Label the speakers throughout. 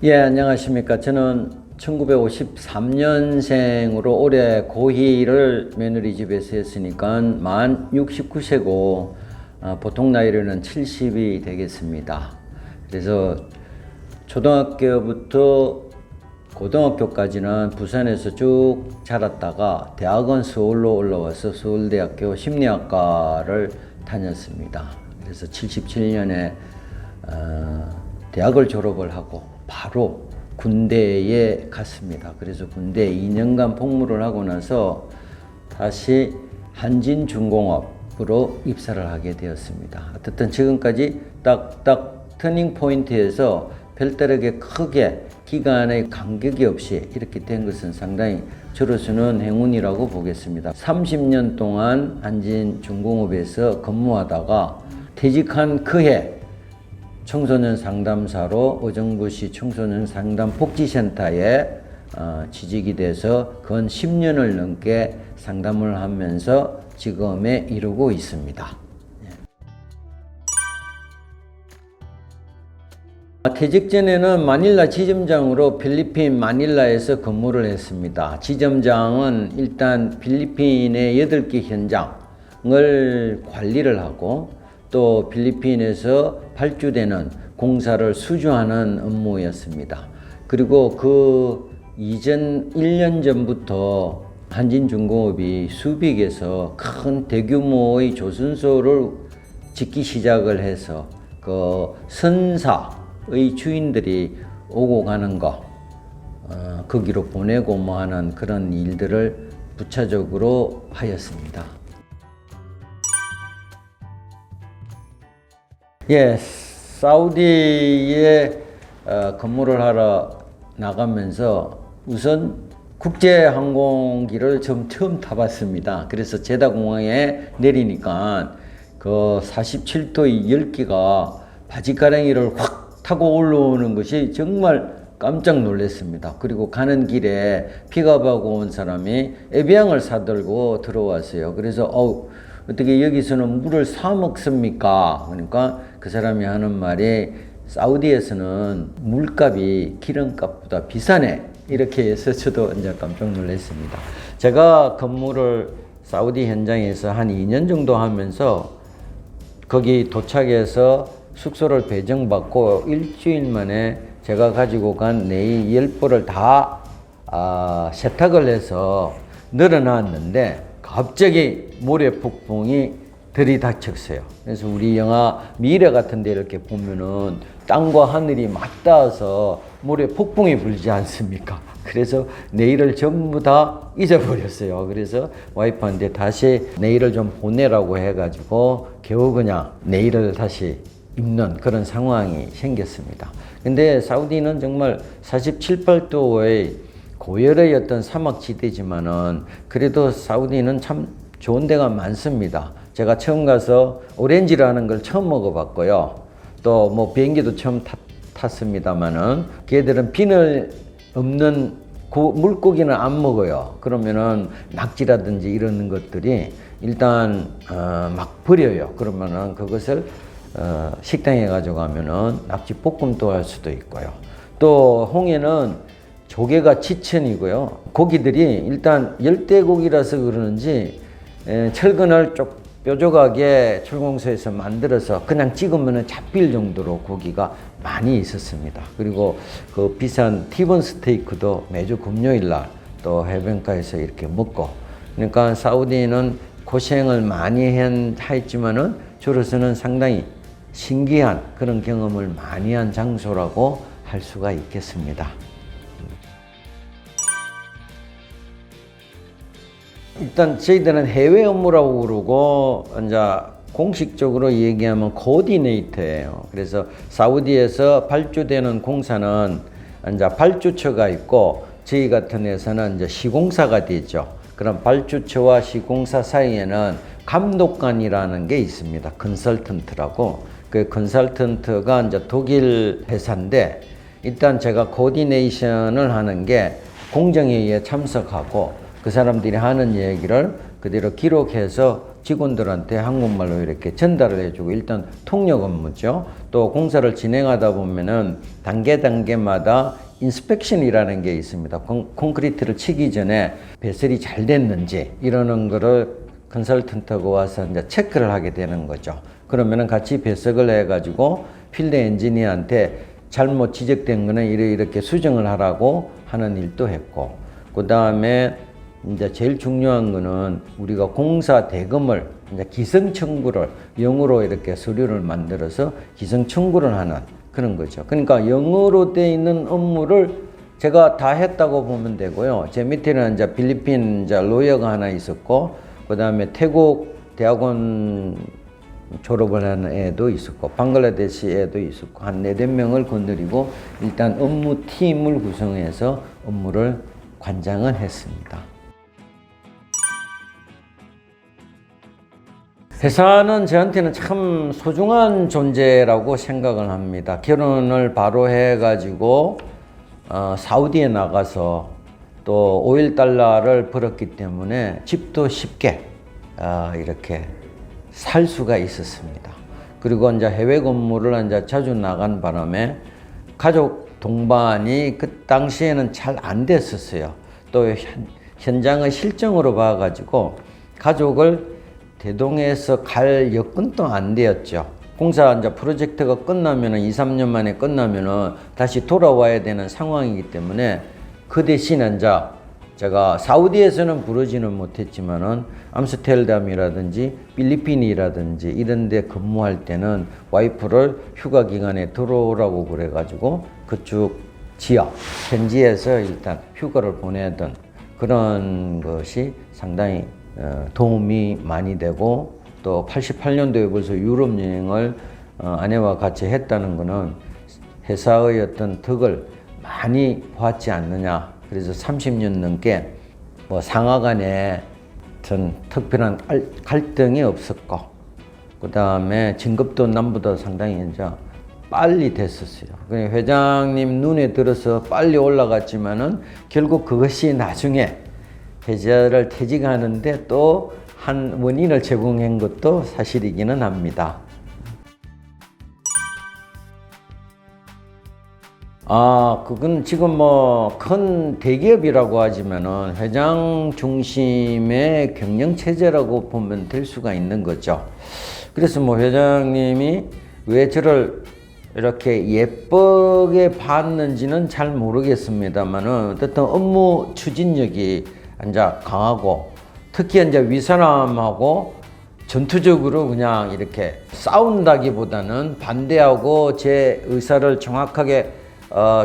Speaker 1: 예, 안녕하십니까. 저는 1953년생으로 올해 고2를 며느리집에서 했으니까 만 69세고 보통 나이로는 70이 되겠습니다. 그래서 초등학교부터 고등학교까지는 부산에서 쭉 자랐다가 대학은 서울로 올라와서 서울대학교 심리학과를 다녔습니다. 그래서 77년에 대학을 졸업을 하고 바로 군대에 갔습니다. 그래서 군대에 2년간 복무를 하고 나서 다시 한진중공업으로 입사를 하게 되었습니다. 어쨌든 지금까지 딱딱 터닝 포인트에서 별다르게 크게 기간의 간격이 없이 이렇게 된 것은 상당히 저로서는 행운이라고 보겠습니다. 30년 동안 한진중공업에서 근무하다가 퇴직한 그해 청소년 상담사로 의정부시 청소년 상담 복지센터에 취직이 돼서 근 10년을 넘게 상담을 하면서 지금에 이르고 있습니다. 퇴직 전에는 마닐라 지점장으로 필리핀 마닐라에서 근무를 했습니다. 지점장은 일단 필리핀의 8개 현장을 관리를 하고 또 필리핀에서 발주되는 공사를 수주하는 업무였습니다. 그리고 그 이전 1년 전부터 한진중공업이 수빅에서 큰 대규모의 조선소를 짓기 시작을 해서 그 선사의 주인들이 오고 가는 거 거기로 보내고 뭐 하는 그런 일들을 부차적으로 하였습니다. 예, 사우디에 근무를 하러 나가면서 우선 국제항공기를 처음 타봤습니다. 그래서 제다공항에 내리니까 그 47도의 열기가 바지가랑이를 확 타고 올라오는 것이 정말 깜짝 놀랐습니다. 그리고 가는 길에 픽업하고 온 사람이 에비앙을 사들고 들어왔어요. 그래서 어떻게 여기서는 물을 사 먹습니까? 그러니까 그 사람이 하는 말이 사우디에서는 물값이 기름값보다 비싸네. 이렇게 해서 저도 이제 깜짝 놀랐습니다. 제가 근무를 사우디 현장에서 한 2년 정도 하면서 거기 도착해서 숙소를 배정받고 일주일 만에 제가 가지고 간 네일 10벌을 다 세탁을 해서 늘어놨는데 갑자기 모래 폭풍이 들이닥쳤어요. 그래서 우리 영화 미래 같은 데 이렇게 보면은 땅과 하늘이 맞닿아서 모래 폭풍이 불지 않습니까? 그래서 내일을 전부 다 잊어버렸어요. 그래서 와이프한테 다시 내일을 좀 보내라고 해가지고 겨우 그냥 내일을 다시 입는 그런 상황이 생겼습니다. 근데 사우디는 정말 47, 8도의 고열의 어떤 사막지대지만은 그래도 사우디는 참 좋은 데가 많습니다. 제가 처음 가서 오렌지라는 걸 처음 먹어봤고요. 또 뭐 비행기도 처음 탔습니다만은 걔들은 비늘 없는 물고기는 안 먹어요. 그러면은 낙지라든지 이런 것들이 일단 막 버려요. 그러면은 그것을 식당에 가져가면은 낙지 볶음도 할 수도 있고요. 또 홍해는 조개가 지천이고요. 고기들이 일단 열대고기라서 그러는지 철근을 쪽 뾰족하게 철공소에서 만들어서 그냥 찍으면 잡힐 정도로 고기가 많이 있었습니다. 그리고 그 비싼 티본 스테이크도 매주 금요일 날 또 해변가에서 이렇게 먹고, 그러니까 사우디는 고생을 많이 했지만은 저로서는 상당히 신기한 그런 경험을 많이 한 장소라고 할 수가 있겠습니다. 일단 저희들은 해외 업무라고 그러고 이제 공식적으로 얘기하면 코디네이터예요. 그래서 사우디에서 발주되는 공사는 이제 발주처가 있고 저희 같은 회사는 이제 시공사가 되죠. 그럼 발주처와 시공사 사이에는 감독관이라는 게 있습니다. 컨설턴트라고. 그 컨설턴트가 이제 독일 회사인데 일단 제가 코디네이션을 하는 게 공정회의에 참석하고 그 사람들이 하는 얘기를 그대로 기록해서 직원들한테 한국말로 이렇게 전달을 해주고 일단 통역 업무죠. 또 공사를 진행하다 보면은 단계마다 인스펙션이라는 게 있습니다. 콘크리트를 치기 전에 배설이 잘 됐는지 이러는 거를 컨설턴트가 와서 이제 체크를 하게 되는 거죠. 그러면은 같이 배석을 해가지고 필드 엔지니어한테 잘못 지적된 거는 이렇게 수정을 하라고 하는 일도 했고, 그 다음에 이제 제일 중요한 거는 우리가 공사 대금을 이제 기성 청구를 영어로 이렇게 서류를 만들어서 기성 청구를 하는 그런 거죠. 그러니까 영어로 돼 있는 업무를 제가 다 했다고 보면 되고요. 제 밑에는 이제 필리핀 이제 로여가 하나 있었고, 그 다음에 태국 대학원 졸업을 하는 애도 있었고, 방글라데시 애도 있었고, 한 4~5명을 건드리고 일단 업무팀을 구성해서 업무를 관장을 했습니다. 회사는 저한테는 참 소중한 존재라고 생각을 합니다. 결혼을 바로 해가지고 사우디에 나가서 또 $5를 벌었기 때문에 집도 쉽게 이렇게 살 수가 있었습니다. 그리고 이제 해외 근무를 이제 자주 나간 바람에 가족 동반이 그 당시에는 잘 안 됐었어요. 또 현장의 실정으로 봐가지고 가족을 대동해서 갈 여건도 안 되었죠. 공사 이제 프로젝트가 끝나면은 2~3년 만에 끝나면은 다시 돌아와야 되는 상황이기 때문에 그 대신에 이제 제가 사우디에서는 부르지는 못했지만은 암스테르담이라든지 필리핀이라든지 이런 데 근무할 때는 와이프를 휴가 기간에 들어오라고 그래가지고 그쪽 지역, 현지에서 일단 휴가를 보내던 그런 것이 상당히 도움이 많이 되고, 또 88년도에 벌써 유럽 여행을 아내와 같이 했다는 것은 회사의 어떤 덕을 많이 보았지 않느냐. 그래서 30년 넘게 뭐 상하 간에 전 특별한 갈등이 없었고, 그 다음에 진급도 남보다 상당히 이제 빨리 됐었어요. 회장님 눈에 들어서 빨리 올라갔지만은 결국 그것이 나중에 회사를 퇴직하는데 또 한 원인을 제공한 것도 사실이기는 합니다. 그건 지금 뭐 큰 대기업이라고 하지만은 회장 중심의 경영 체제라고 보면 될 수가 있는 거죠. 그래서 뭐 회장님이 왜 저를 이렇게 예쁘게 봤는지는 잘 모르겠습니다만은 어쨌든 업무 추진력이 이제 강하고, 특히 이제 윗사람하고 전투적으로 그냥 이렇게 싸운다기보다는 반대하고 제 의사를 정확하게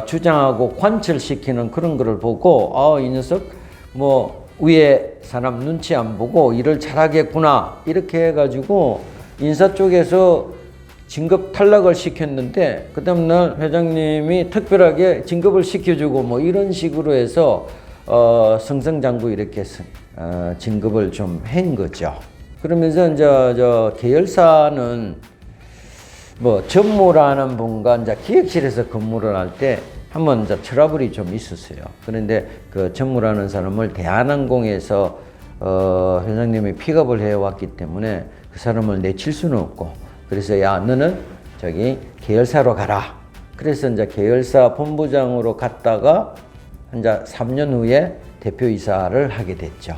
Speaker 1: 주장하고 관철시키는 그런 거를 보고 이 녀석 뭐 위에 사람 눈치 안 보고 일을 잘하겠구나 이렇게 해가지고 인사 쪽에서 진급 탈락을 시켰는데, 그 다음날 회장님이 특별하게 진급을 시켜주고 뭐 이런 식으로 해서 승승장구 이렇게 진급을 좀 한 거죠. 그러면서 이제 계열사는 뭐 전무라는 분과 이제 기획실에서 근무를 할 때 한번 이제 트러블이 좀 있었어요. 그런데 그 전무라는 사람을 대한항공에서 회장님이 픽업을 해왔기 때문에 그 사람을 내칠 수는 없고, 그래서 야 너는 저기 계열사로 가라. 그래서 이제 계열사 본부장으로 갔다가 이제 3년 후에 대표이사를 하게 됐죠.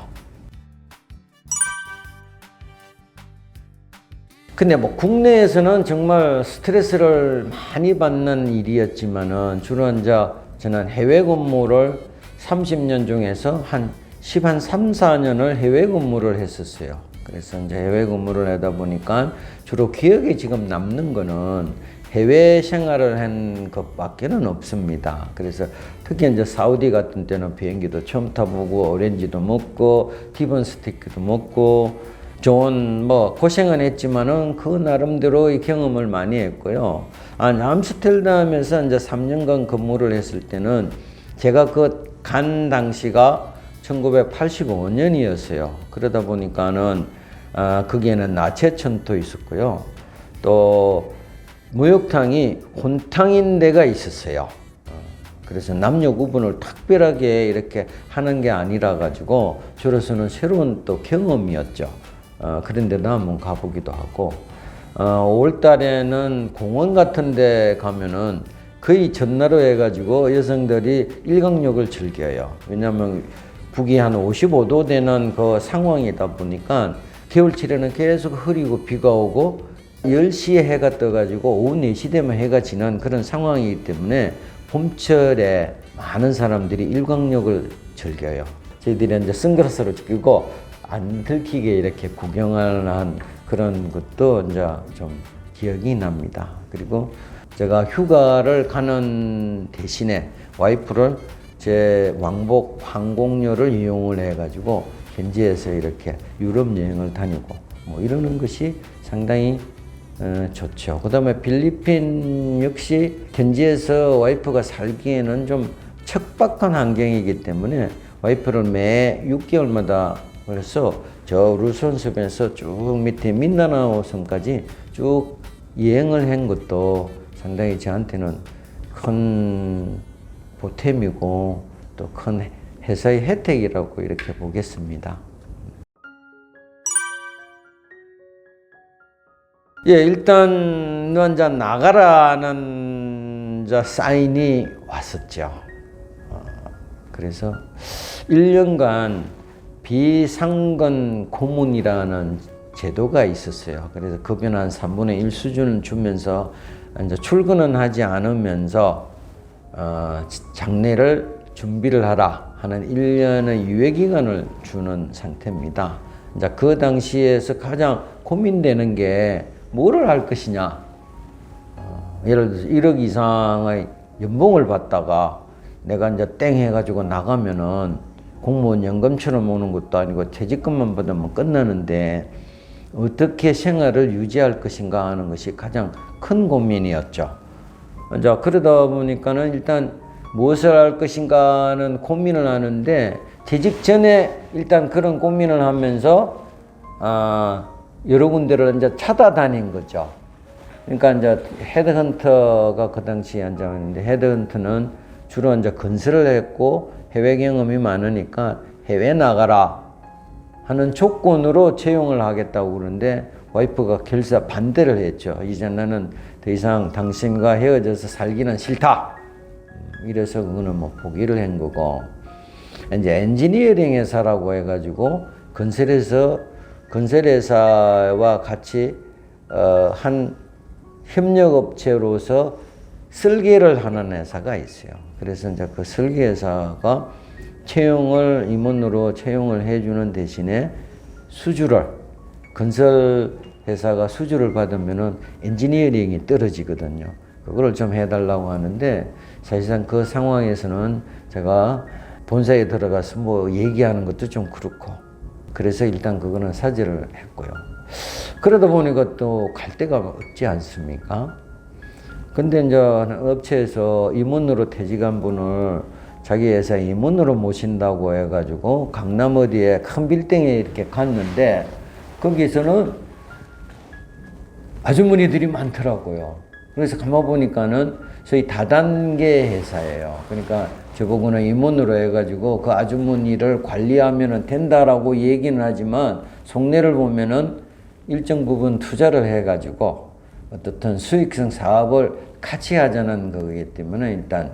Speaker 1: 근데 뭐 국내에서는 정말 스트레스를 많이 받는 일이었지만은 주로 이제 저는 해외 근무를 30년 중에서 한 3~4년을 해외 근무를 했었어요. 그래서 이제 해외 근무를 하다 보니까 주로 기억에 지금 남는 거는 해외 생활을 한 것밖에는 없습니다. 그래서 특히 이제 사우디 같은 때는 비행기도 처음 타보고 오렌지도 먹고 티본 스테이크도 먹고 좋은 뭐 고생은 했지만은 그 나름대로의 경험을 많이 했고요. 암스테르담에서 이제 3년간 근무를 했을 때는 제가 그 간 당시가 1985년이었어요. 그러다 보니까는 거기에는 나체천도 있었고요. 또 목욕탕이 혼탕인 데가 있었어요. 그래서 남녀 구분을 특별하게 이렇게 하는 게 아니라 가지고 저로서는 새로운 또 경험이었죠. 그런 데도 한번 가보기도 하고 5월 달에는 공원 같은 데 가면은 거의 전나로 해가지고 여성들이 일광욕을 즐겨요. 왜냐하면 북위 한 55도 되는 그 상황이다 보니까 겨울철에는 계속 흐리고 비가 오고 10시에 해가 떠가지고 오후 4시 되면 해가 지는 그런 상황이기 때문에 봄철에 많은 사람들이 일광욕을 즐겨요. 저희들이 이제 선글라스를 끼고 안 들키게 이렇게 구경하는 그런 것도 이제 좀 기억이 납니다. 그리고 제가 휴가를 가는 대신에 와이프를 제 왕복 항공료를 이용을 해가지고 현지에서 이렇게 유럽 여행을 다니고 뭐 이러는 것이 상당히 좋죠. 그 다음에 필리핀 역시 현지에서 와이프가 살기에는 좀 척박한 환경이기 때문에 와이프를 매 6개월마다 그래서 저 루손섬에서 쭉 밑에 민다나오 섬까지 쭉 여행을 한 것도 상당히 저한테는 큰 보탬이고 또 큰 회사의 혜택이라고 이렇게 보겠습니다. 예, 일단 너 이제 나가라는 이제 사인이 왔었죠. 그래서 1년간 비상근 고문이라는 제도가 있었어요. 그래서 급여는 한 3분의 1 수준을 주면서 이제 출근은 하지 않으면서 장례를 준비를 하라 하는 1년의 유예기간을 주는 상태입니다. 이제 그 당시에서 가장 고민되는 게 뭐를 할 것이냐. 예를 들어서 1억 이상의 연봉을 받다가 내가 이제 땡 해가지고 나가면은 공무원 연금처럼 오는 것도 아니고 퇴직금만 받으면 끝나는데 어떻게 생활을 유지할 것인가 하는 것이 가장 큰 고민이었죠. 이제 그러다 보니까는 일단 무엇을 할 것인가는 고민을 하는데 퇴직 전에 일단 그런 고민을 하면서 여러 군데를 이제 찾아다닌 거죠. 그러니까 이제 헤드헌터가 그 당시에 앉아있는데 헤드헌터는 주로 이제 건설을 했고 해외 경험이 많으니까 해외 나가라 하는 조건으로 채용을 하겠다고 그러는데 와이프가 결사 반대를 했죠. 이제 나는 더 이상 당신과 헤어져서 살기는 싫다. 이래서 그거는 뭐 포기를 한 거고 이제 엔지니어링 회사라고 해가지고 건설회사와 같이 한 협력업체로서 설계를 하는 회사가 있어요. 그래서 이제 그 설계회사가 채용을 임원으로 채용을 해주는 대신에 수주를 건설회사가 수주를 받으면은 엔지니어링이 떨어지거든요. 그걸 좀 해달라고 하는데 사실상 그 상황에서는 제가 본사에 들어가서 뭐 얘기하는 것도 좀 그렇고 그래서 일단 그거는 사죄를 했고요. 그러다 보니까 또 갈 데가 없지 않습니까? 근데 이제 업체에서 임원으로 퇴직한 분을 자기 회사 임원으로 모신다고 해가지고 강남 어디에 큰 빌딩에 이렇게 갔는데 거기서는 아주머니들이 많더라고요. 그래서 가만 보니까는 소위 다단계 회사예요. 그러니까 저보고는 임원으로 해가지고 그 아주머니를 관리하면 된다라고 얘기는 하지만 속내를 보면은 일정 부분 투자를 해가지고 어떻든 수익성 사업을 같이 하자는 거기 때문에 일단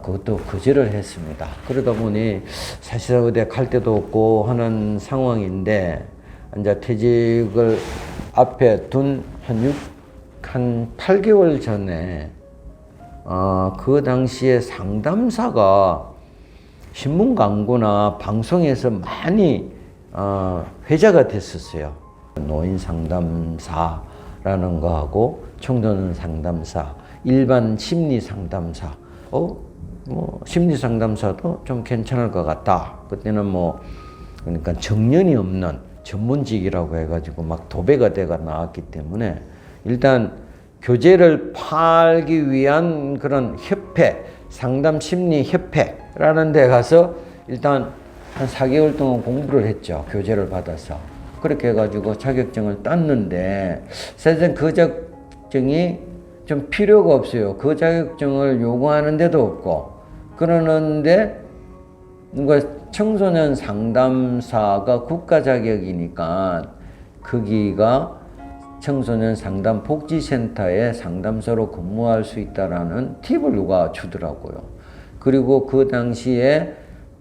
Speaker 1: 그것도 거절을 했습니다. 그러다 보니 사실 어디 갈 데도 없고 하는 상황인데 이제 퇴직을 앞에 둔 한 8개월 전에 그 당시에 상담사가 신문 광고나 방송에서 많이 회자가 됐었어요. 노인 상담사라는 거하고 청소년 상담사, 일반 심리 상담사. 뭐 심리 상담사도 좀 괜찮을 것 같다. 그때는 뭐 그러니까 정년이 없는 전문직이라고 해가지고 막 도배가 돼가 나왔기 때문에 일단 교재를 팔기 위한 그런 협회, 상담심리협회라는 데 가서 일단 한 4개월 동안 공부를 했죠. 교재를 받아서. 그렇게 해가지고 자격증을 땄는데 사실은 그 자격증이 좀 필요가 없어요. 그 자격증을 요구하는 데도 없고 그러는데 누가 청소년 상담사가 국가 자격이니까 거기가 청소년 상담 복지센터의 상담사로 근무할 수 있다라는 팁을 누가 주더라고요. 그리고 그 당시에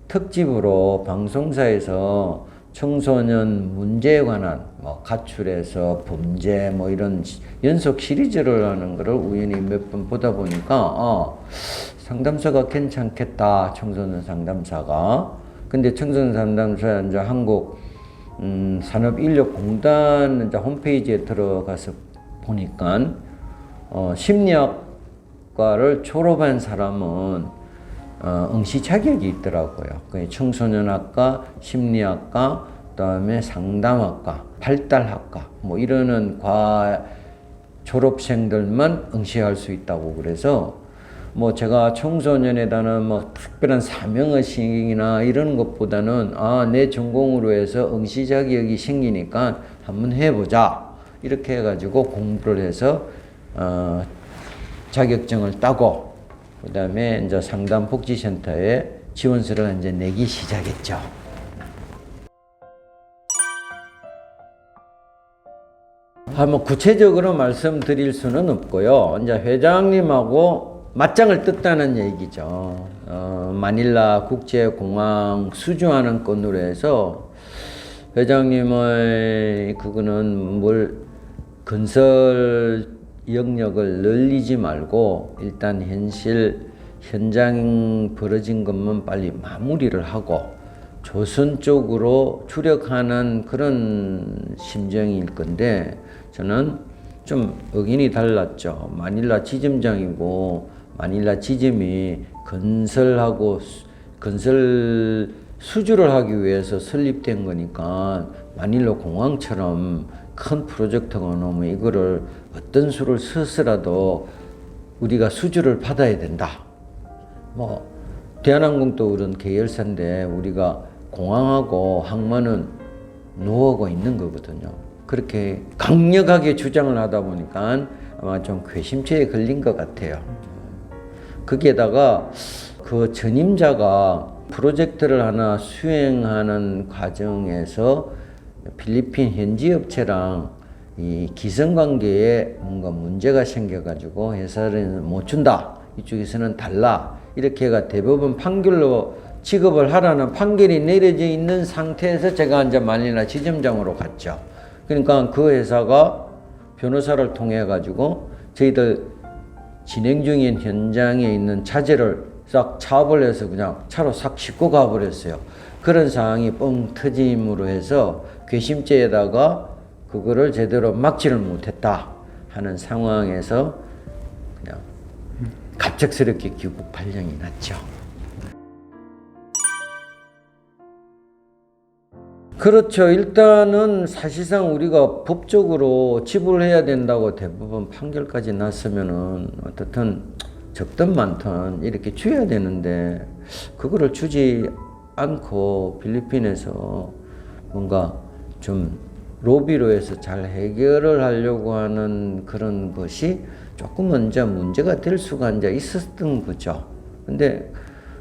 Speaker 1: 특집으로 방송사에서 청소년 문제에 관한 가출에서 범죄 이런 연속 시리즈를 하는 거를 우연히 몇 번 보다 보니까 상담사가 괜찮겠다. 청소년 상담사가. 근데 청소년 상담사 이제 한국 산업인력공단 이제 홈페이지에 들어가서 보니까 심리학과를 졸업한 사람은 응시 자격이 있더라고요. 청소년학과, 심리학과, 그다음에 상담학과, 발달학과 이러는 과 졸업생들만 응시할 수 있다고 그래서 제가 청소년에 대한 특별한 사명의식이나 이런 것보다는 내 전공으로 해서 응시 자격이 생기니까 한번 해보자 이렇게 해가지고 공부를 해서 자격증을 따고 그 다음에 이제 상담복지센터에 지원서를 이제 내기 시작했죠. 구체적으로 말씀드릴 수는 없고요. 이제 회장님하고 맞짱을 떴다는 얘기죠. 마닐라 국제공항 수주하는 건으로 해서 회장님의 그거는 건설 영역을 늘리지 말고 일단 현장 벌어진 것만 빨리 마무리를 하고 조선 쪽으로 추력하는 그런 심정일 건데 저는 좀 의견이 달랐죠. 마닐라 지점장이고 마닐라 지점이 건설 수주를 하기 위해서 설립된 거니까 마닐라 공항처럼 큰 프로젝트가 나오면 이거를 어떤 수를 써서라도 우리가 수주를 받아야 된다. 대한항공도 그런 계열사인데 우리가 공항하고 항만은 노하우가 있는 거거든요. 그렇게 강력하게 주장을 하다 보니까 아마 좀 괘씸죄에 걸린 것 같아요. 거기에다가 그 전임자가 프로젝트를 하나 수행하는 과정에서 필리핀 현지 업체랑 이 기성관계에 뭔가 문제가 생겨가지고 회사를 못 준다. 이쪽에서는 달라. 이렇게가 대법원 판결로 취급을 하라는 판결이 내려져 있는 상태에서 제가 이제 마닐라 지점장으로 갔죠. 그러니까 그 회사가 변호사를 통해 가지고 저희들 진행 중인 현장에 있는 차재를 싹 차업을 해서 그냥 차로 싹 싣고 가버렸어요. 그런 상황이 뻥 터짐으로 해서 괘씸죄에다가 그거를 제대로 막지를 못했다 하는 상황에서 그냥 갑작스럽게 귀국 발령이 났죠. 그렇죠. 일단은 사실상 우리가 법적으로 지불해야 된다고 대법원 판결까지 났으면은 어떻든 적든 많든 이렇게 줘야 되는데 그거를 주지 않고 필리핀에서 뭔가 좀 로비로 해서 잘 해결을 하려고 하는 그런 것이 조금은 이제 문제가 될 수가 이제 있었던 거죠. 근데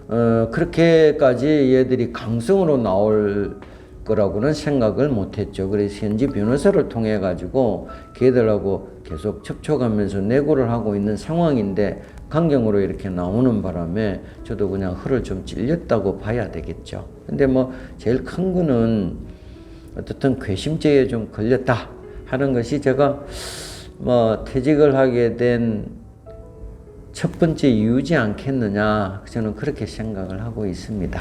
Speaker 1: 그렇게까지 얘들이 강성으로 나올 거라고는 생각을 못했죠. 그래서 현지 변호사를 통해 가지고 걔들하고 계속 접촉하면서 내고를 하고 있는 상황인데 강경으로 이렇게 나오는 바람에 저도 그냥 허를 좀 찔렸다고 봐야 되겠죠. 근데 제일 큰 거는 어떻든 괘씸죄에 좀 걸렸다 하는 것이 제가 퇴직을 하게 된 첫 번째 이유지 않겠느냐 저는 그렇게 생각을 하고 있습니다.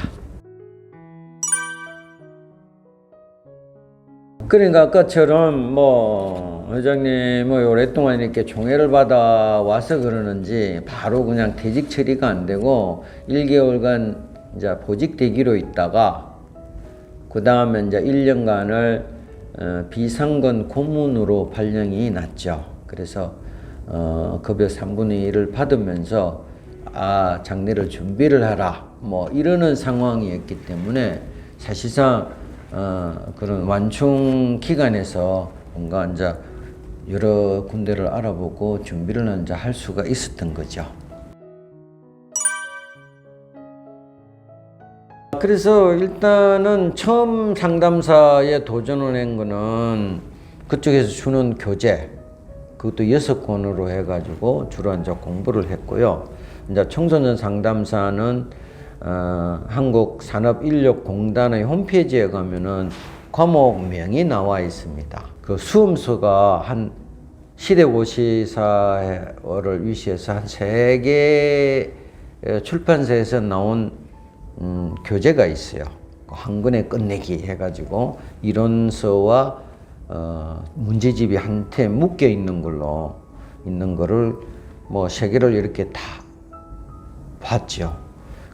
Speaker 1: 그러니까 아까처럼 회장님 오랫동안 이렇게 총애를 받아 와서 그러는지 바로 그냥 퇴직 처리가 안 되고 1개월간 이제 보직 대기로 있다가 그 다음에 이제 1년간을 비상근 고문으로 발령이 났죠. 그래서 급여 3분의 1을 받으면서 장례를 준비를 하라 이러는 상황이었기 때문에 사실상 그런 완충 기간에서 뭔가 이제 여러 군데를 알아보고 준비를 이제 할 수가 있었던 거죠. 그래서 일단은 처음 상담사에 도전을 한 거는 그쪽에서 주는 교재, 그것도 6권으로 해가지고 주로 이제 공부를 했고요. 이제 청소년 상담사는 한국산업인력공단의 홈페이지에 가면은 과목명이 나와 있습니다. 그 수험서가 한 시대고시사를 위시해서 한 3개 출판사에서 나온 교재가 있어요. 한 권에 끝내기 해가지고 이론서와 문제집이 한테 묶여 있는 걸로 있는 거를 뭐 3개를 이렇게 다 봤죠.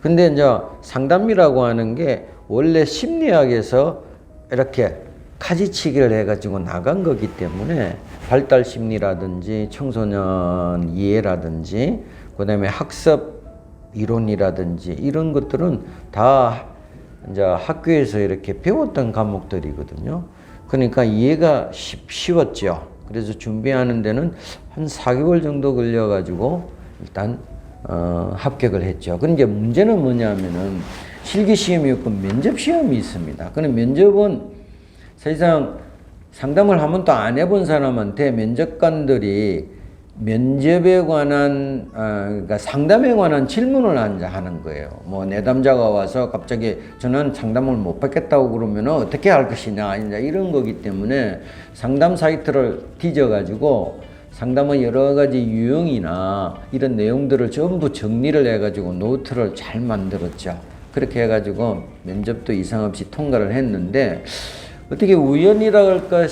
Speaker 1: 근데 이제 상담이라고 하는 게 원래 심리학에서 이렇게 가지치기를 해가지고 나간 거기 때문에 발달 심리라든지 청소년 이해라든지 그다음에 학습 이론이라든지 이런 것들은 다 이제 학교에서 이렇게 배웠던 과목들이거든요. 그러니까 이해가 쉬웠죠. 그래서 준비하는 데는 한 4개월 정도 걸려가지고 일단 합격을 했죠. 그런데 문제는 뭐냐면은 실기시험이 없고 면접시험이 있습니다. 그럼 면접은 사실상 상담을 한 번도 안 해본 사람한테 면접관들이 면접에 관한, 그러니까 상담에 관한 질문을 하는 거예요. 뭐, 내담자가 와서 갑자기 저는 상담을 못 받겠다고 그러면 어떻게 할 것이냐, 이제 이런 거기 때문에 상담 사이트를 뒤져가지고 상담의 여러 가지 유형이나 이런 내용들을 전부 정리를 해가지고 노트를 잘 만들었죠. 그렇게 해가지고 면접도 이상 없이 통과를 했는데 어떻게 우연이라 할까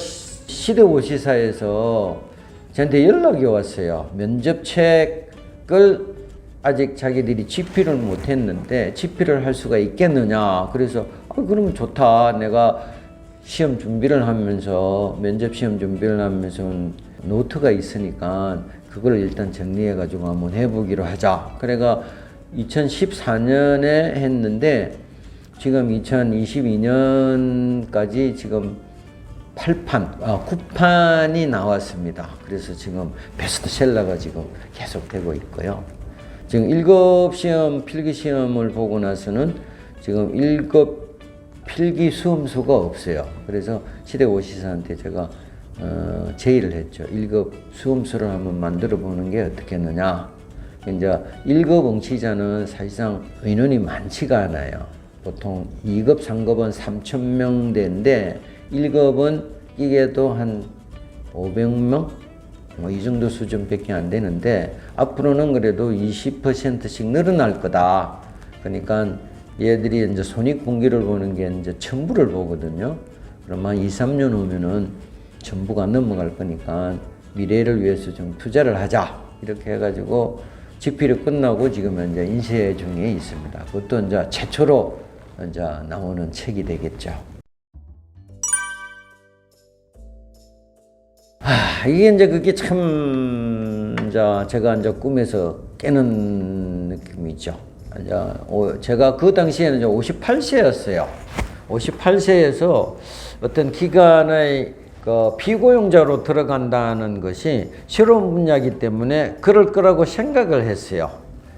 Speaker 1: 시대고시사에서 저한테 연락이 왔어요. 면접책을 아직 자기들이 집필을 못했는데 집필을 할 수가 있겠느냐. 그래서 그러면 좋다. 내가 시험 준비를 하면서 면접 시험 준비를 하면서 노트가 있으니까 그걸 일단 정리해가지고 한번 해보기로 하자. 그래가 2014년에 했는데 지금 2022년까지 지금 9판이 나왔습니다. 그래서 지금 베스트셀러가 지금 계속되고 있고요. 지금 1급 시험, 필기 시험을 보고 나서는 지금 1급 필기 수험수가 없어요. 그래서 시대고시사한테 제가 제의를 했죠. 1급 수험수를 한번 만들어 보는 게 어떻겠느냐. 이제 1급 응시자는 사실상 인원이 많지가 않아요. 보통 2급, 3급은 3,000명대인데 1급은 이게 또 한 500명? 뭐 이 정도 수준밖에 안 되는데 앞으로는 그래도 20%씩 늘어날 거다. 그러니까 얘들이 이제 손익분기를 보는 게 이제 전부를 보거든요. 그러면 2, 3년 후면은 전부가 넘어갈 거니까 미래를 위해서 좀 투자를 하자. 이렇게 해가지고 집필이 끝나고 지금 현재 인쇄 중에 있습니다. 그것도 이제 최초로 이제 나오는 책이 되겠죠. 이게 이제 그게 참, 제가 이제 꿈에서 깨는 느낌이죠. 제가 그 당시에는 이제 58세였어요. 58세에서 어떤 기관의 그 피고용자로 들어간다는 것이 새로운 분야이기 때문에 그럴 거라고 생각을 했어요.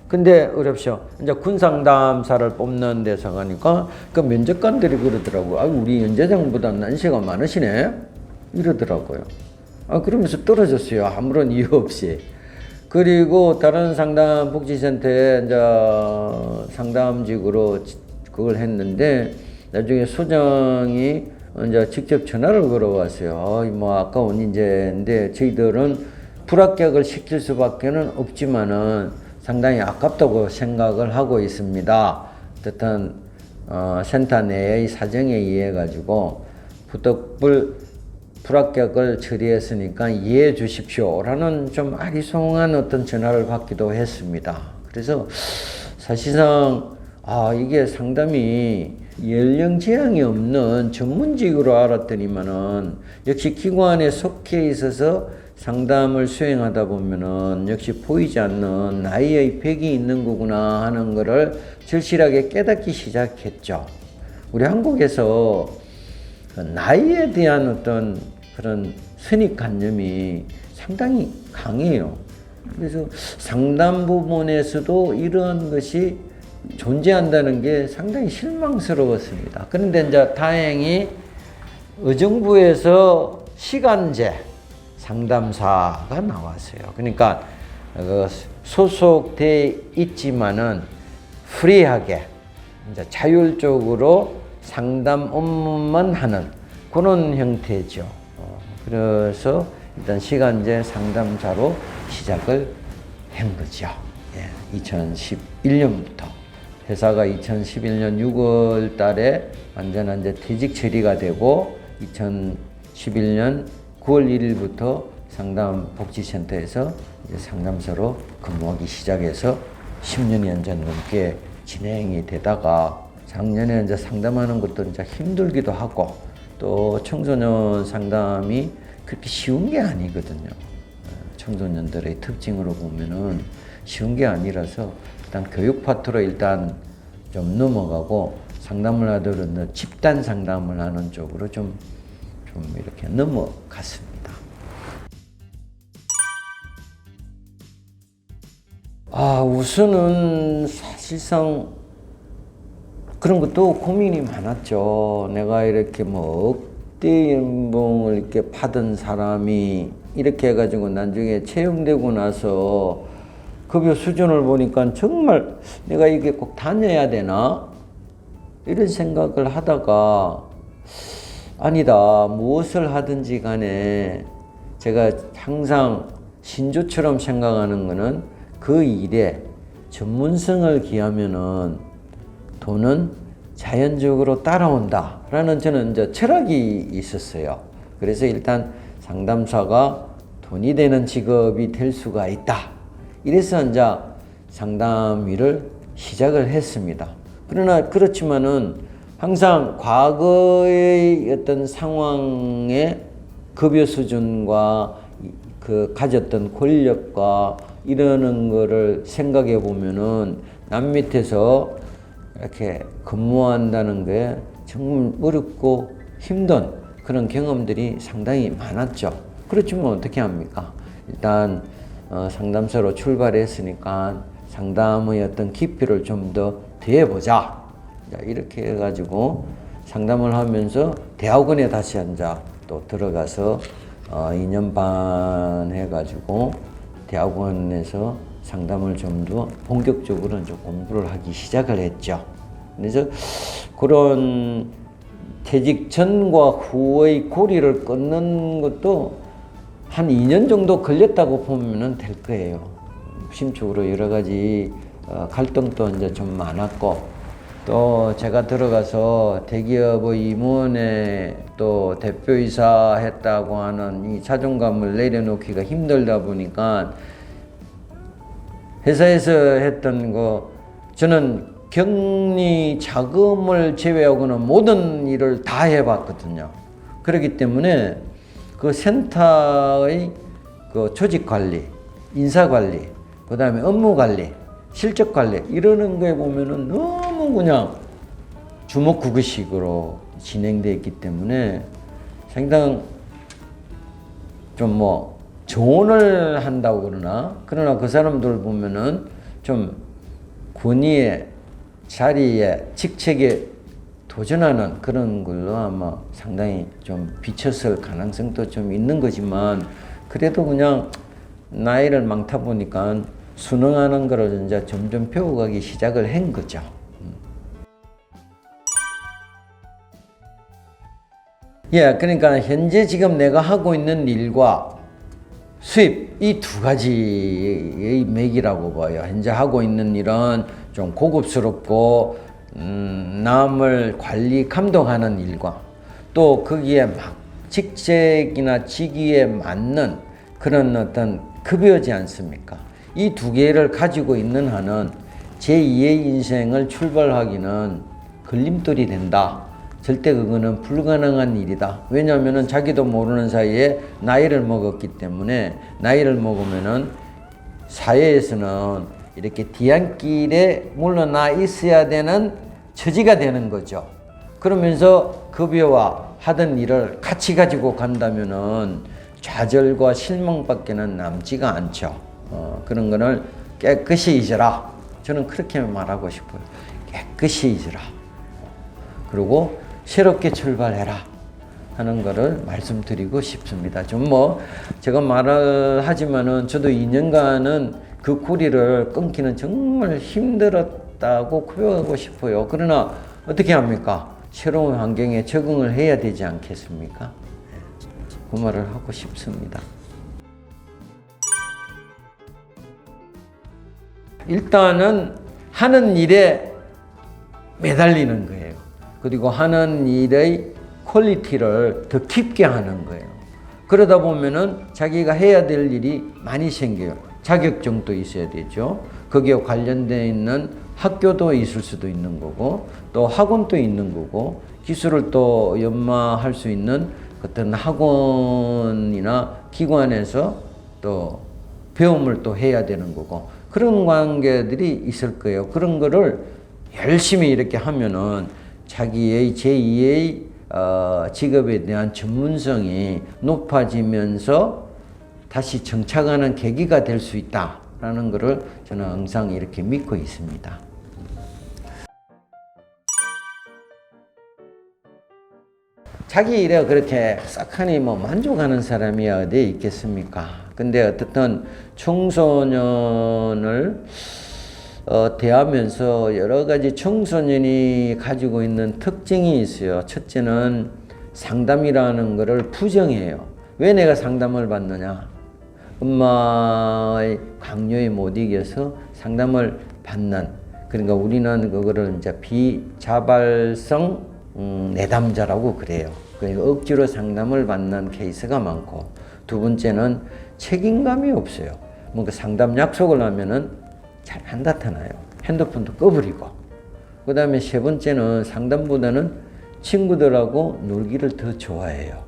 Speaker 1: 근데 어렵죠. 이제 군상담사를 뽑는 데서 가니까 그 면접관들이 그러더라고요. 우리 연재장보다 난시가 많으시네? 이러더라고요. 그러면서 떨어졌어요. 아무런 이유 없이. 그리고 다른 상담 복지센터에 이제 상담직으로 그걸 했는데 나중에 소장이 이제 직접 전화를 걸어왔어요. 뭐 아까운 인재인데 저희들은 불합격을 시킬 수밖에는 없지만은 상당히 아깝다고 생각을 하고 있습니다. 어떤 센터 내의 사정에 의해 가지고 불합격을 처리했으니까 이해해 주십시오라는 좀 아리송한 어떤 전화를 받기도 했습니다. 그래서 사실상 이게 상담이 연령 제한이 없는 전문직으로 알았더니만은 역시 기관에 속해 있어서 상담을 수행하다 보면은 역시 보이지 않는 나이의 벽이 있는 거구나 하는 거를 절실하게 깨닫기 시작했죠. 우리 한국에서 나이에 대한 어떤 그런 선입관념이 상당히 강해요. 그래서 상담 부분에서도 이러한 것이 존재한다는 게 상당히 실망스러웠습니다. 그런데 이제 다행히 의정부에서 시간제 상담사가 나왔어요. 그러니까 소속돼 있지만은 프리하게 이제 자율적으로 상담 업무만 하는 그런 형태죠. 그래서 일단 시간제 상담사로 시작을 한 거죠. 2011년부터. 회사가 2011년 6월 달에 완전한 이제 퇴직 처리가 되고 2011년 9월 1일부터 상담복지센터에서 이제 상담사로 근무하기 시작해서 10년이 이제 넘게 진행이 되다가 작년에 이제 상담하는 것도 이제 힘들기도 하고 또 청소년 상담이 그렇게 쉬운 게 아니거든요. 청소년들의 특징으로 보면은 쉬운 게 아니라서 일단 교육 파트로 일단 좀 넘어가고 상담을 하더라도 집단 상담을 하는 쪽으로 좀 이렇게 넘어갔습니다. 우선은 사실상 그런 것도 고민이 많았죠. 내가 이렇게 억대 연봉을 이렇게 받은 사람이 이렇게 해가지고 나중에 채용되고 나서 급여 수준을 보니까 정말 내가 이게 꼭 다녀야 되나? 이런 생각을 하다가 아니다. 무엇을 하든지 간에 제가 항상 신조처럼 생각하는 거는 그 일에 전문성을 기하면은 돈은 자연적으로 따라온다 라는 저는 이제 철학이 있었어요. 그래서 일단 상담사가 돈이 되는 직업이 될 수가 있다. 이래서 이제 상담일을 시작을 했습니다. 그러나 그렇지만은 항상 과거의 어떤 상황의 급여 수준과 그 가졌던 권력과 이러는 거를 생각해 보면은 남 밑에서 이렇게 근무한다는 게 정말 어렵고 힘든 그런 경험들이 상당히 많았죠. 그렇지만 어떻게 합니까? 일단 상담사로 출발했으니까 상담의 어떤 깊이를 좀 더 더해보자. 이렇게 해가지고 상담을 하면서 대학원에 다시 앉아 또 들어가서 2년 반 해가지고 대학원에서 상담을 좀 더 본격적으로 이제 공부를 하기 시작을 했죠. 그래서 그런 퇴직 전과 후의 고리를 끊는 것도 한 2년 정도 걸렸다고 보면 될 거예요. 심적으로 여러 가지 갈등도 이제 좀 많았고, 또 제가 들어가서 대기업의 임원에 또 대표이사 했다고 하는 이 자존감을 내려놓기가 힘들다 보니까 회사에서 했던 거 저는 격리 자금을 제외하고는 모든 일을 다 해봤거든요. 그렇기 때문에 그 센터의 그 조직 관리, 인사 관리, 그 다음에 업무 관리, 실적 관리 이러는 거에 보면은 너무 그냥 주먹구구식으로 진행되어 있기 때문에 상당히 좀 조언을 한다고 그러나 그 사람들 보면은 좀 권위의 자리에 직책에 도전하는 그런 걸로 아마 상당히 좀 비쳤을 가능성도 좀 있는 거지만 그래도 그냥 나이를 많다 보니까 순응하는 거를 이제 점점 배워가기 시작을 한 거죠. 그러니까 현재 지금 내가 하고 있는 일과 수입 이 두 가지의 맥이라고 봐요. 현재 하고 있는 일은 좀 고급스럽고 남을 관리 감독하는 일과 또 거기에 막 직책이나 직위에 맞는 그런 어떤 급여지 않습니까? 이 두 개를 가지고 있는 한은 제2의 인생을 출발하기는 걸림돌이 된다. 절대 그거는 불가능한 일이다. 왜냐하면 자기도 모르는 사이에 나이를 먹었기 때문에 나이를 먹으면은 사회에서는 이렇게 뒤안길에 물러나 있어야 되는 처지가 되는 거죠. 그러면서 급여와 하던 일을 같이 가지고 간다면은 좌절과 실망밖에는 남지가 않죠. 그런 거를 깨끗이 잊어라. 저는 그렇게 말하고 싶어요. 깨끗이 잊으라. 그리고 새롭게 출발해라 하는 거를 말씀드리고 싶습니다. 좀 제가 말을 하지만은 저도 2년간은 그 고리를 끊기는 정말 힘들었다고 고백하고 싶어요. 그러나 어떻게 합니까? 새로운 환경에 적응을 해야 되지 않겠습니까? 그 말을 하고 싶습니다. 일단은 하는 일에 매달리는 거예요. 그리고 하는 일의 퀄리티를 더 깊게 하는 거예요. 그러다 보면은 자기가 해야 될 일이 많이 생겨요. 자격증도 있어야 되죠. 거기에 관련되어 있는 학교도 있을 수도 있는 거고, 또 학원도 있는 거고, 기술을 또 연마할 수 있는 어떤 학원이나 기관에서 또 배움을 또 해야 되는 거고, 그런 관계들이 있을 거예요. 그런 거를 열심히 이렇게 하면은 자기의 제2의 직업에 대한 전문성이 높아지면서 다시 정착하는 계기가 될 수 있다라는 것을 저는 항상 이렇게 믿고 있습니다. 자기 일에 그렇게 싹하니 만족하는 사람이 어디에 있겠습니까? 근데 어떻든 청소년을 대하면서 여러 가지 청소년이 가지고 있는 특징이 있어요. 첫째는 상담이라는 것을 부정해요. 왜 내가 상담을 받느냐? 엄마의 강요에 못 이겨서 상담을 받는, 그러니까 우리는 그거를 이제 비자발성 내담자라고 그래요. 그러니까 억지로 상담을 받는 케이스가 많고, 두 번째는 책임감이 없어요. 뭔가 상담 약속을 하면은 잘 안 나타나요. 핸드폰도 꺼버리고. 그 다음에 세 번째는 상담보다는 친구들하고 놀기를 더 좋아해요.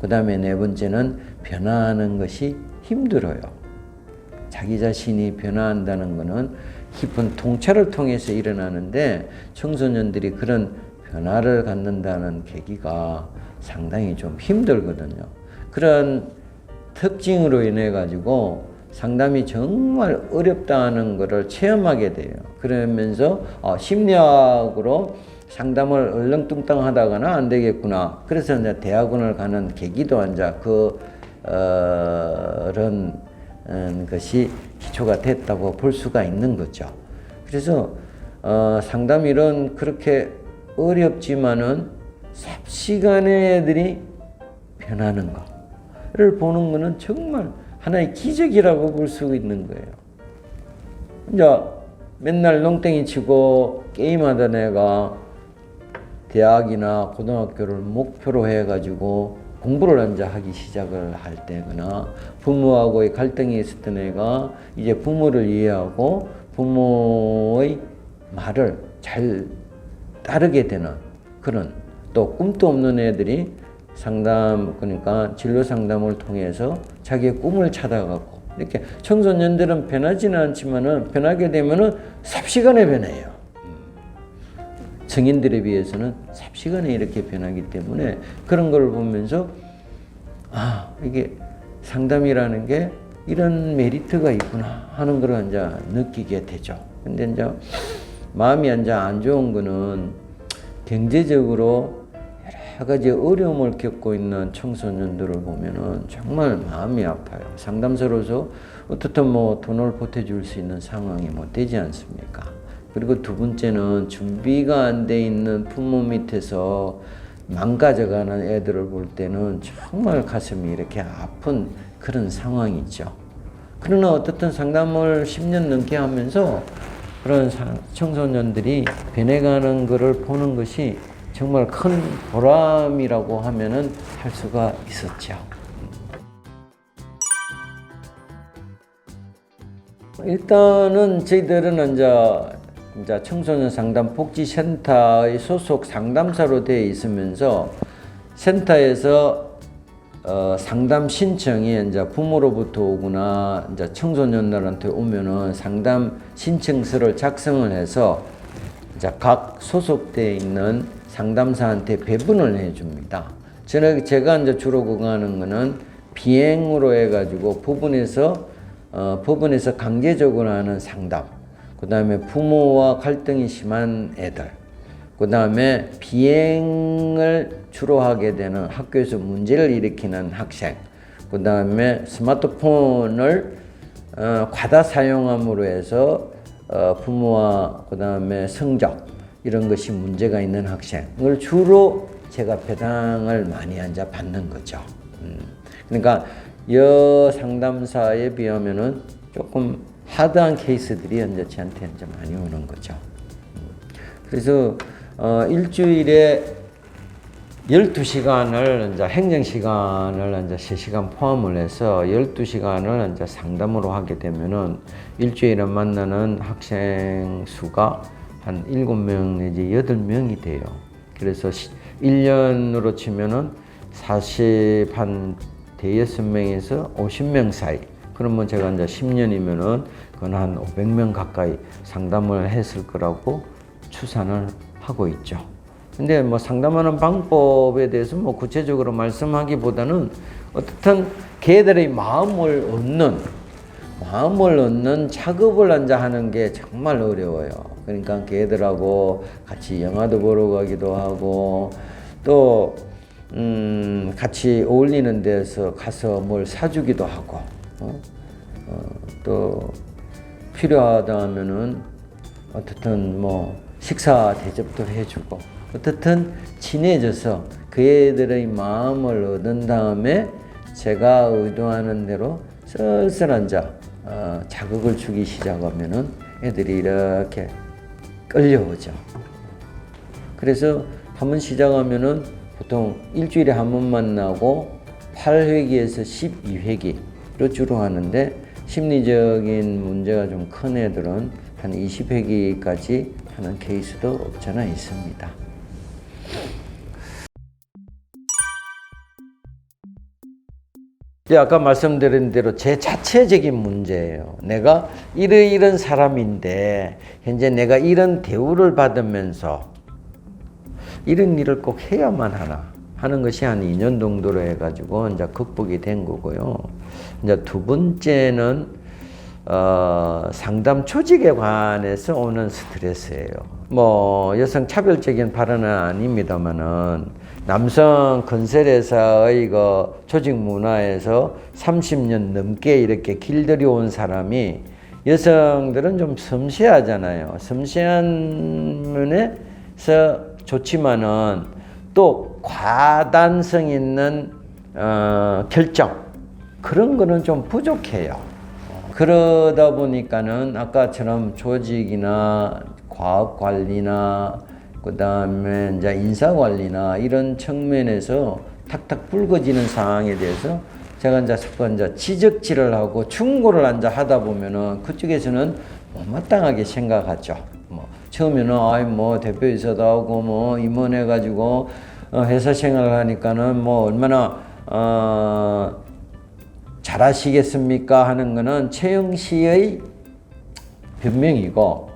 Speaker 1: 그 다음에 네 번째는 변화하는 것이 힘들어요. 자기 자신이 변화한다는 것은 깊은 통찰을 통해서 일어나는데, 청소년들이 그런 변화를 갖는다는 계기가 상당히 좀 힘들거든요. 그런 특징으로 인해 가지고 상담이 정말 어렵다는 것을 체험하게 돼요. 그러면서 심리학으로 상담을 얼렁뚱땅 하다가는 안 되겠구나. 그래서 이제 대학원을 가는 계기도 이제 그런 것이 기초가 됐다고 볼 수가 있는 거죠. 그래서 상담일은 그렇게 어렵지만은 삽시간에 애들이 변하는 거를 보는 거는 정말 하나의 기적이라고 볼 수 있는 거예요. 이제 맨날 농땡이 치고 게임하던 애가 대학이나 고등학교를 목표로 해가지고 공부를 이제 하기 시작을 할 때거나, 부모하고의 갈등이 있었던 애가 이제 부모를 이해하고 부모의 말을 잘 따르게 되는 그런, 또 꿈도 없는 애들이 상담, 그러니까 진로 상담을 통해서 자기의 꿈을 찾아가고, 이렇게 청소년들은 변하지는 않지만은 변하게 되면은 삽시간에 변해요. 성인들에 비해서는 삽시간에 이렇게 변하기 때문에 그런 걸 보면서 이게 상담이라는 게 이런 메리트가 있구나 하는 걸 이제 느끼게 되죠. 근데 이제 마음이 이제 안 좋은 거는 경제적으로 여러 가지 어려움을 겪고 있는 청소년들을 보면은 정말 마음이 아파요. 상담사로서 어떻든 돈을 보태줄 수 있는 상황이 되지 않습니까? 그리고 두 번째는 준비가 안 돼 있는 부모 밑에서 망가져가는 애들을 볼 때는 정말 가슴이 이렇게 아픈 그런 상황이죠. 그러나 어떻든 상담을 10년 넘게 하면서 그런 청소년들이 변해가는 것을 보는 것이 정말 큰 보람이라고 하면은 할 수가 있었죠. 일단은 저희들은 이제 청소년 상담 복지센터의 소속 상담사로 되어 있으면서 센터에서 상담 신청이 이제 부모로부터 오거나 이제 청소년들한테 오면은 상담 신청서를 작성을 해서 이제 각 소속되어 있는 상담사한테 배분을 해줍니다. 제가 이제 주로 그거 하는 거는 비행으로 해가지고 법원에서 강제적으로 하는 상담. 그 다음에 부모와 갈등이 심한 애들, 그 다음에 비행을 주로 하게 되는 학교에서 문제를 일으키는 학생, 그 다음에 스마트폰을 과다 사용함으로 해서 부모와 그 다음에 성적 이런 것이 문제가 있는 학생을 주로 제가 배당을 많이 받는 거죠. 그러니까 여 상담사에 비하면은 조금 하드한 케이스들이 현재 저한테 이제 많이 오는 거죠. 그래서 일주일에 12시간을 이제 행정시간을 이제 3시간 포함을 해서 12시간을 이제 상담으로 하게 되면은 일주일에 만나는 학생 수가 한 7명 내지 8명이 돼요. 그래서 1년으로 치면은 40한 대여섯 명에서 50명 사이. 그러면 제가 이제 10년이면은 그건 한 500명 가까이 상담을 했을 거라고 추산을 하고 있죠. 근데 뭐 상담하는 방법에 대해서 뭐 구체적으로 말씀하기보다는 어떻든 걔들의 마음을 얻는 작업을 이제 하는 게 정말 어려워요. 그러니까 걔들하고 같이 영화도 보러 가기도 하고 또 같이 어울리는 데서 가서 뭘 사주기도 하고 또 필요하다 하면은 어떻든 뭐 식사 대접도 해주고 어떻든 친해져서 그 애들의 마음을 얻은 다음에 제가 의도하는 대로 쓸쓸한 자극을 주기 시작하면은 애들이 이렇게 끌려오죠. 그래서 한번 시작하면은 보통 일주일에 한 번 만나고 8회기에서 12회기로 주로 하는데 심리적인 문제가 좀 큰 애들은 한 20회기까지 하는 케이스도 없잖아 있습니다. 아까 말씀드린 대로 제 자체적인 문제예요. 내가 이런 사람인데 현재 내가 이런 대우를 받으면서 이런 일을 꼭 해야만 하는 것이 한 2년 정도로 해가지고 이제 극복이 된 거고요. 이제 두 번째는 상담 조직에 관해서 오는 스트레스예요. 뭐 여성 차별적인 발언은 아닙니다만은 남성 건설회사의 조직 문화에서 30년 넘게 이렇게 길들여 온 사람이 여성들은 좀 섬세하잖아요. 섬세한 면에서 좋지만은 또 과단성 있는 결정 그런 거는 좀 부족해요. 그러다 보니까는 아까처럼 조직이나 과업 관리나 그 다음에 이제 인사 관리나 이런 측면에서 탁탁 불거지는 상황에 대해서 제가 이제 지적질을 하고 충고를 하다 보면은 그쪽에서는 못마땅하게 생각하죠. 뭐 처음에는 뭐 대표이사도 하고 뭐 임원해가지고 회사 생활을 하니까는 뭐 얼마나 잘하시겠습니까 하는 거는 채용 시의 변명이고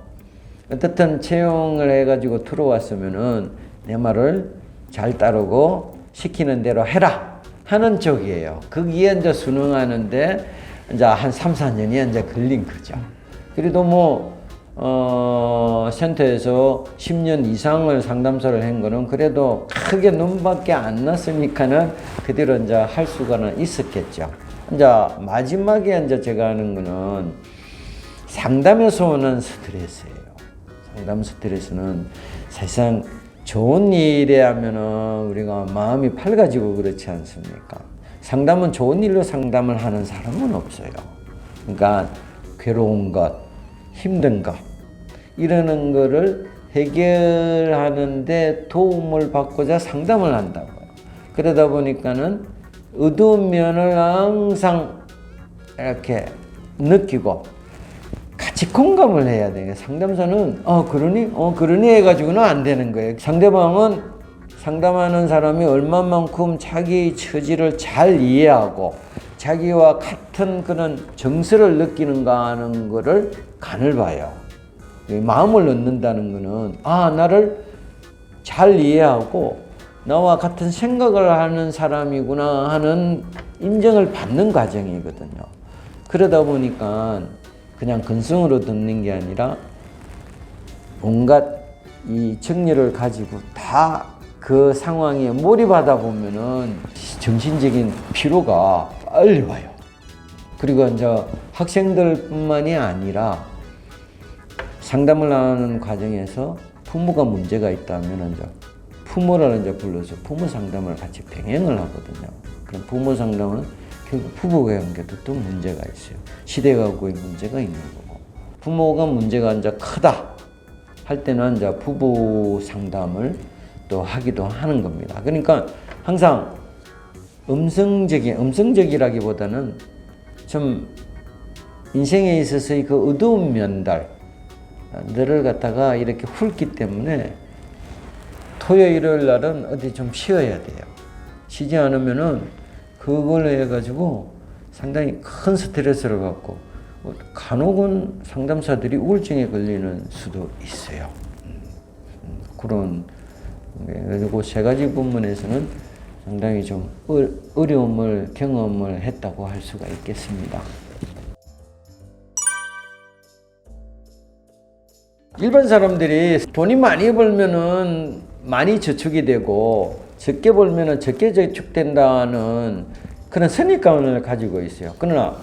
Speaker 1: 어떻든 채용을 해가지고 들어왔으면은 내 말을 잘 따르고 시키는 대로 해라 하는 쪽이에요. 거기에 이제 순응하는데 이제 한 3, 4년이 이제 걸린 거죠. 그래도 뭐 센터에서 10년 이상을 상담사를 한 거는 그래도 크게 눈밖에 안 났으니까는 그대로 이제 할 수가는 있었겠죠. 이제 마지막에 이제 제가 하는 거는 상담에서 오는 스트레스예요. 상담 스트레스는 사실상 좋은 일에 하면은 우리가 마음이 밝아지고 그렇지 않습니까? 상담은 좋은 일로 상담을 하는 사람은 없어요. 그러니까 괴로운 것, 힘든 것, 이러는 거를 해결하는데 도움을 받고자 상담을 한다고요. 그러다 보니까는 어두운 면을 항상 이렇게 느끼고 같이 공감을 해야 돼요. 상담사는 그러니 해가지고는 안 되는 거예요. 상대방은 상담하는 사람이 얼마만큼 자기의 처지를 잘 이해하고 자기와 같은 그런 정서를 느끼는가 하는 거를 간을 봐요. 마음을 얻는다는 거는 나를 잘 이해하고 나와 같은 생각을 하는 사람이구나 하는 인정을 받는 과정이거든요. 그러다 보니까 그냥 근성으로 듣는 게 아니라 온갖 이 정리를 가지고 다 그 상황에 몰입하다 보면은 정신적인 피로가 빨리 와요. 그리고 이제 학생들뿐만이 아니라 상담을 하는 과정에서 부모가 문제가 있다면 이제 부모를 이제 불러서 부모 상담을 같이 병행을 하거든요. 그럼 부모 상담은 결국 부부 관계도 또 문제가 있어요. 시대가구의 문제가 있는 거고. 부모가 문제가 이제 크다 할 때는 이제 부부 상담을 또 하기도 하는 겁니다. 그러니까 항상 음성적이라기보다는 좀 인생에 있어서의 그 어두운 면들을 갖다가 이렇게 훑기 때문에 토요일, 일요일 날은 어디 좀 쉬어야 돼요. 쉬지 않으면은 그걸로 해가지고 상당히 큰 스트레스를 받고 간혹은 상담사들이 우울증에 걸리는 수도 있어요. 그런 그리고 세 가지 부분에서는 상당히 좀 어려움을 경험을 했다고 할 수가 있겠습니다. 일반 사람들이 돈이 많이 벌면은 많이 저축이 되고 적게 벌면은 적게 저축된다는 그런 선입관을 가지고 있어요. 그러나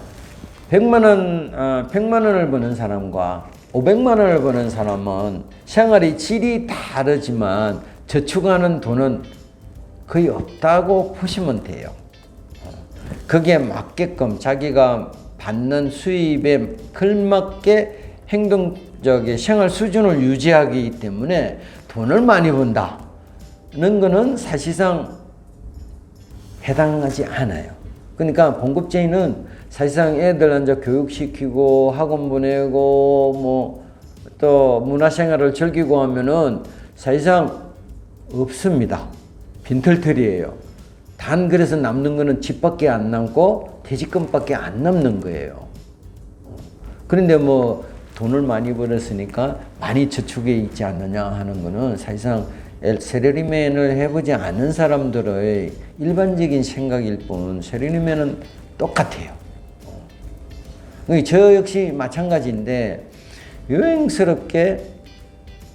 Speaker 1: 100만 원을 버는 사람과 500만 원을 버는 사람은 생활의 질이 다르지만 저축하는 돈은 거의 없다고 보시면 돼요. 거기에 맞게끔 자기가 받는 수입에 걸맞게 행동적인 생활 수준을 유지하기 때문에 돈을 많이 번다는 거는 사실상 해당하지 않아요. 그러니까 봉급쟁이는 사실상 애들 이제 교육시키고 학원 보내고 뭐 또 문화생활을 즐기고 하면은 사실상 없습니다. 빈털털이에요. 단 그래서 남는 거는 집밖에 안 남고 퇴직금밖에 안 남는 거예요. 그런데 뭐 돈을 많이 벌었으니까 많이 저축해 있지 않느냐 하는 거는 사실상 세러리맨을 해보지 않은 사람들의 일반적인 생각일 뿐 세러리맨은 똑같아요. 저 역시 마찬가지인데 여행스럽게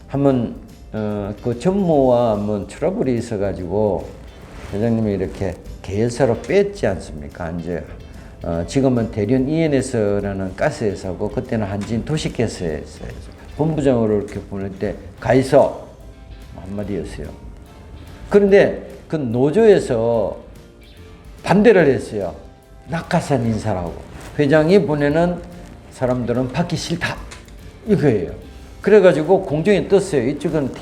Speaker 1: 한번 그 전무와 한번 트러블이 있어가지고 회장님이 이렇게 계열사로 뺐지 않습니까? 이제 지금은 대륜 ENS라는 가스회사고 그때는 한진 도시가스회사에서 본부장으로 이렇게 보낼 때 가 있어 한마디였어요. 그런데 그 노조에서 반대를 했어요. 낙하산 인사라고. 회장이 보내는 사람들은 받기 싫다. 이거예요. 그래가지고 공정에 떴어요. 이쪽은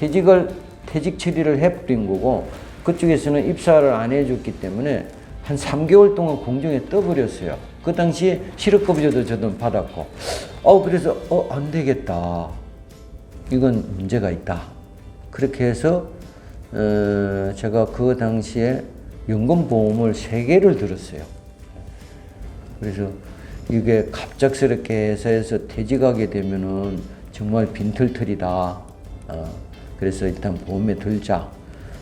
Speaker 1: 퇴직 처리를 해버린 거고 그쪽에서는 입사를 안 해줬기 때문에 한 3개월 동안 공정에 떠버렸어요. 그 당시에 실업급여도 저도 받았고 그래서 안 되겠다. 이건 문제가 있다. 그렇게 해서 제가 그 당시에 연금보험을 3개를 들었어요. 그래서 이게 갑작스럽게 회사에서 퇴직하게 되면은 정말 빈털털이다. 그래서 일단 보험에 들자.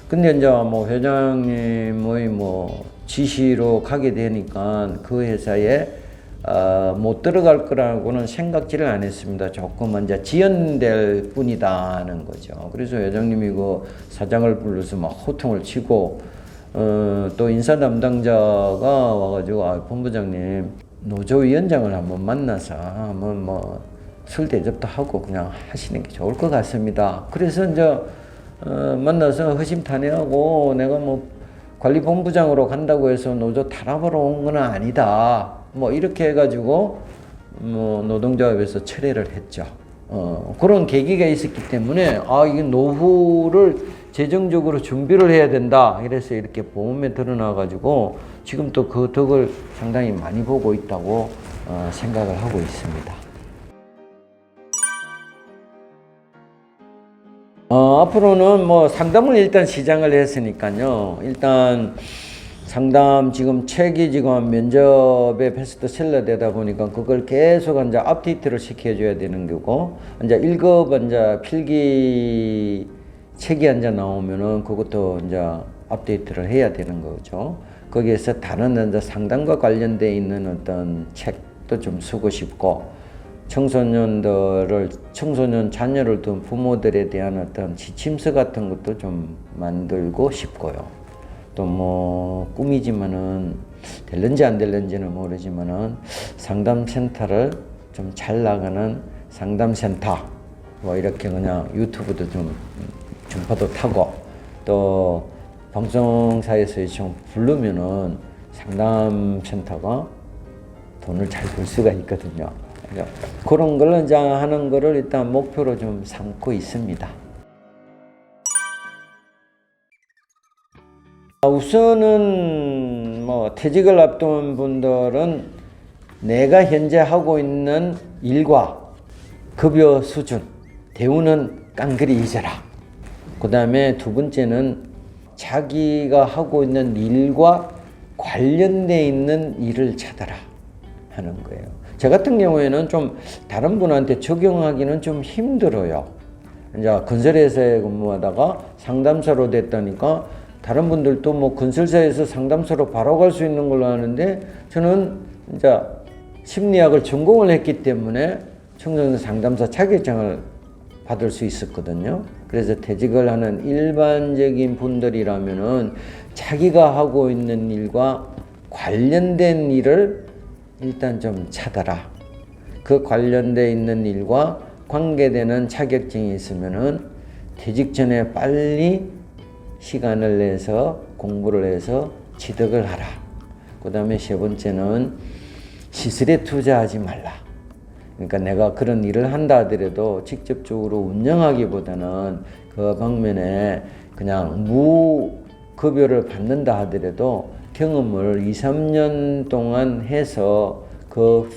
Speaker 1: 근데 이제 뭐 회장님의 뭐 지시로 가게 되니까 그 회사에 못 들어갈 거라고는 생각지를 안 했습니다. 조금 이제 지연될 뿐이다 하는 거죠. 그래서 회장님이 그 사장을 불러서 막 호통을 치고 또 인사 담당자가 와가지고 본부장님 노조위원장을 한번 만나서 한번 뭐 술 대접도 하고 그냥 하시는 게 좋을 것 같습니다. 그래서 이제 만나서 허심탄회하고 내가 뭐 관리본부장으로 간다고 해서 노조 탄압하러 온 건 아니다. 뭐 이렇게 해가지고 뭐 노동조합에서 철회를 했죠. 그런 계기가 있었기 때문에 이게 노후를 재정적으로 준비를 해야 된다. 이래서 이렇게 보험에 드러나가지고 지금 또 그 덕을 상당히 많이 보고 있다고 생각을 하고 있습니다. 앞으로는 뭐 상담을 일단 시작을 했으니까요. 일단 상담 지금 책이 지금 면접에 베스트셀러 되다 보니까 그걸 계속 이제 업데이트를 시켜줘야 되는 거고, 이제 1급 이제 필기 책이 이제 나오면은 그것도 이제 업데이트를 해야 되는 거죠. 거기에서 다른 이제 상담과 관련돼 있는 어떤 책도 좀 쓰고 싶고, 청소년 자녀를 둔 부모들에 대한 어떤 지침서 같은 것도 좀 만들고 싶고요. 또 뭐 꿈이지만은 될는지 안 될는지는 모르지만은 상담센터를 좀 잘 나가는 상담센터 뭐 이렇게 그냥 유튜브도 좀 전파도 타고 또 방송사에서 좀 부르면은 상담센터가 돈을 잘 벌 수가 있거든요. 그런 걸 이제 하는 거를 일단 목표로 좀 삼고 있습니다. 우선은 뭐 퇴직을 앞둔 분들은 내가 현재 하고 있는 일과 급여 수준, 대우는 깡그리 잊어라. 그 다음에 두 번째는 자기가 하고 있는 일과 관련되어 있는 일을 찾아라 하는 거예요. 저 같은 경우에는 좀 다른 분한테 적용하기는 좀 힘들어요. 이제 건설회사에 근무하다가 상담사로 됐다니까 다른 분들도 뭐 건설사에서 상담사로 바로 갈 수 있는 걸로 아는데 저는 이제 심리학을 전공을 했기 때문에 청소년 상담사 자격증을 받을 수 있었거든요. 그래서 퇴직을 하는 일반적인 분들이라면은 자기가 하고 있는 일과 관련된 일을 일단 좀 찾아라. 그 관련돼 있는 일과 관계되는 자격증이 있으면은 퇴직 전에 빨리 시간을 내서 공부를 해서 취득을 하라. 그 다음에 세 번째는 시설에 투자하지 말라. 그러니까 내가 그런 일을 한다 하더라도 직접적으로 운영하기보다는 그 방면에 그냥 무급여를 받는다 하더라도 경험을 2, 3년 동안 해서 그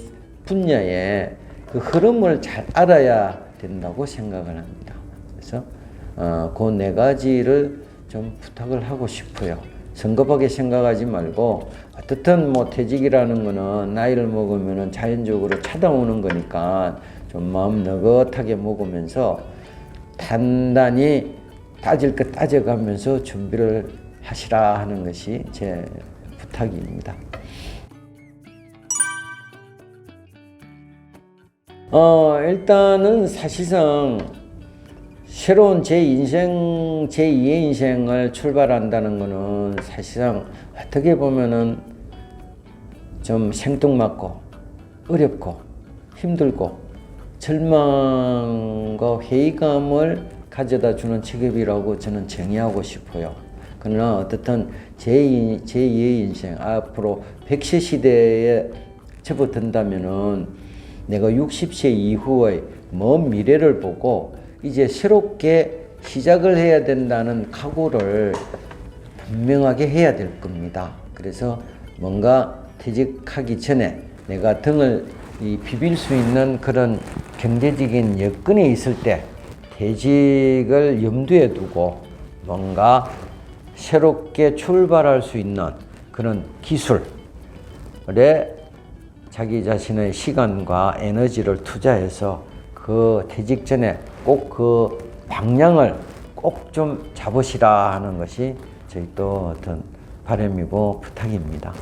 Speaker 1: 분야의 그 흐름을 잘 알아야 된다고 생각을 합니다. 그래서 그 네 가지를 좀 부탁을 하고 싶어요. 성급하게 생각하지 말고 어떻든 뭐 퇴직이라는 거는 나이를 먹으면 자연적으로 찾아오는 거니까 좀 마음 느긋하게 먹으면서 단단히 따질 것 따져가면서 준비를 하시라 하는 것이 제 부탁입니다. 일단은 사실상 새로운 제 인생, 제2의 인생을 출발한다는 것은 사실상 어떻게 보면은 좀 생뚱맞고 어렵고 힘들고 절망과 회의감을 가져다 주는 직업이라고 저는 정의하고 싶어요. 그러나 어떻든 제2의 인생, 앞으로 100세 시대에 접어든다면은 내가 60세 이후의 먼 미래를 보고 이제 새롭게 시작을 해야 된다는 각오를 분명하게 해야 될 겁니다. 그래서 뭔가 퇴직하기 전에 내가 등을 비빌 수 있는 그런 경제적인 여건이 있을 때 퇴직을 염두에 두고 뭔가 새롭게 출발할 수 있는 그런 기술에 자기 자신의 시간과 에너지를 투자해서 그 퇴직 전에 꼭 그 방향을 꼭 좀 잡으시라 하는 것이 저희 또 어떤 바람이고 부탁입니다.